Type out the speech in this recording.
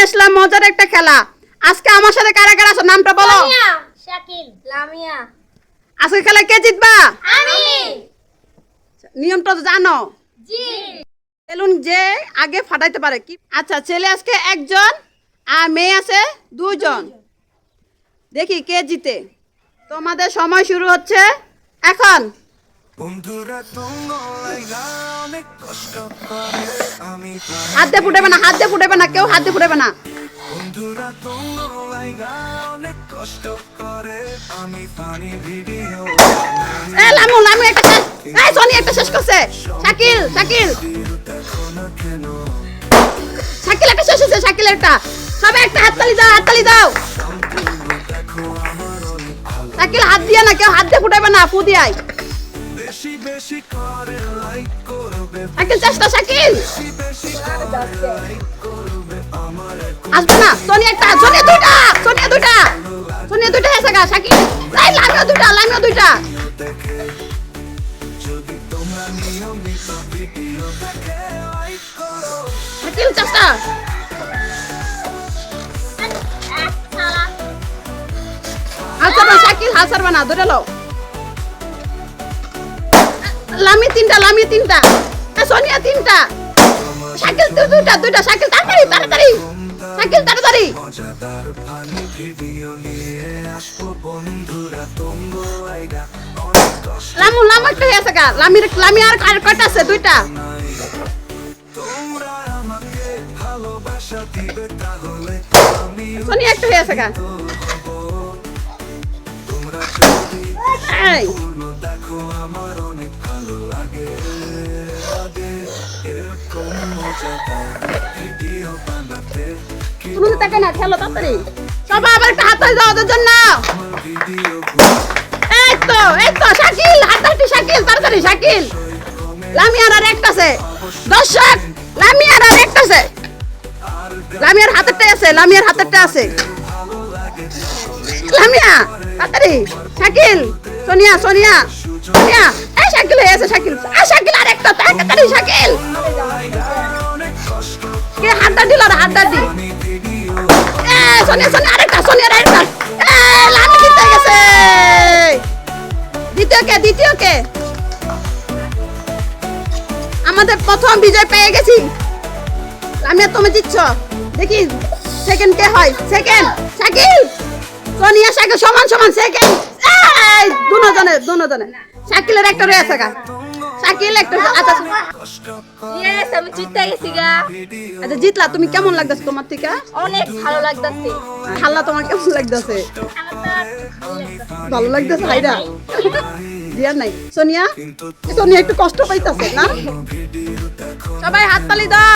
নিয়ে আসলাম মজার একটা খেলা। আজকে আমার সাথে কারা কারা আছো নামটা বলো। শাকিল, লামিয়া। আজকে খেলা কে জিতবা? আমি। নিয়মটা তো জানো? জি। বেলুন যে আগে ফাটাইতে পারে কি। আচ্ছা, ছেলে আজকে একজন আর মেয়ে আছে দুজন। দেখি কে জিতে। তোমাদের সময় শুরু হচ্ছে এখন। হাত দিয়ে ফুটাবে না, হাত দিয়ে ফুটাবে না, কেউ হাত দিয়ে ফুটাবে না। লামু লামু একটা শেষ। সোনি একটা শেষ করছে। শাকিল শাকিল শাকিল একটা শেষ হচ্ছে। শাকিল একটা। সবাই একটা হাততালি দাও, হাততালি দাও। শাকিল হাত দিয়ে না, কেউ হাত দিয়ে ফুটাবে না, ফু দিয়াই। শাকিল চেষ্টা, শাকিল আসবে না। সোনিয়া একটা, সোনিয়া দুইটা, সোনিয়া দুইটা, সোনিয়া দুইটা এসে গা। শাকিল লামিও দুইটা, লামিও দুইটা। শাকিল চেষ্টা। হাত ছাড়বা শাকিল, হাত ছাড়বা না, ধরে লও। লামি তিনটা, লামি তিনটা, সোনিয়া তিনটা। শাকিল দুইটা, দুইটা। শাকিল তাড়াতাড়ি, তাড়াতাড়ি, শাকিল তাড়াতাড়ি। লামু লামু একটা হয়ে আছে গা। লামি আর কয়টা আছে? দুইটা। সোনিয়া একটা হয়ে আছে গা। এই তুমি তাকে না খেলো তাড়াতাড়ি। সবাই আবার একটা হাততালি দাও ওদের জন্য। এই তো, এই তো শাকিল হাততালি। শাকিল তাড়াতাড়ি, শাকিল। লামিয়ার আর একটা আছে। দর্শক, লামিয়ার আর একটা আছে। লামিয়ার হাতেরটা আছে, লামিয়ার হাতেরটা আছে। লামিয়া তাড়াতাড়ি। শাকিল, সোনিয়া, সোনিয়া, সোনিয়া। এই শাকিল হয়ে আছে। শাকিল, শাকিল আর একটা, তাড়াতাড়ি শাকিল। কে হাতটা দিল? হাতটা দি। সোনিয়া, সোনিয়া আরেকটা, সোনিয়ার আরেকটা। লামি জিতে গেছে। দ্বিতীয় কে? দ্বিতীয় কে? আমাদের প্রথম বিজয় পেয়ে গেছি। লামিয়া তুমি জিতছ। দেখি সেকেন্ড কে হয়। সেকেন্ড শাকিল, সোনিয়া, শাকিল সমান সমান। সেকেন্ড দুজনে। শাকিলের একটা রয়েছে গা। শাকিল একটা। আচ্ছা ইয়েস, আমি জিতে গেছি গা। আচ্ছা জিতলা। তুমি কেমন লাগতেছে তোমার থেকে? অনেক ভালো লাগতাছে। হাল্লা তোমার কেমন লাগতেছে? ভালো লাগতেছে। হাইরা দিয়ার নাই। সোনিয়া, সোনিয়া একটু কষ্ট পাইতাছে না? সবাই হাততালি দাও।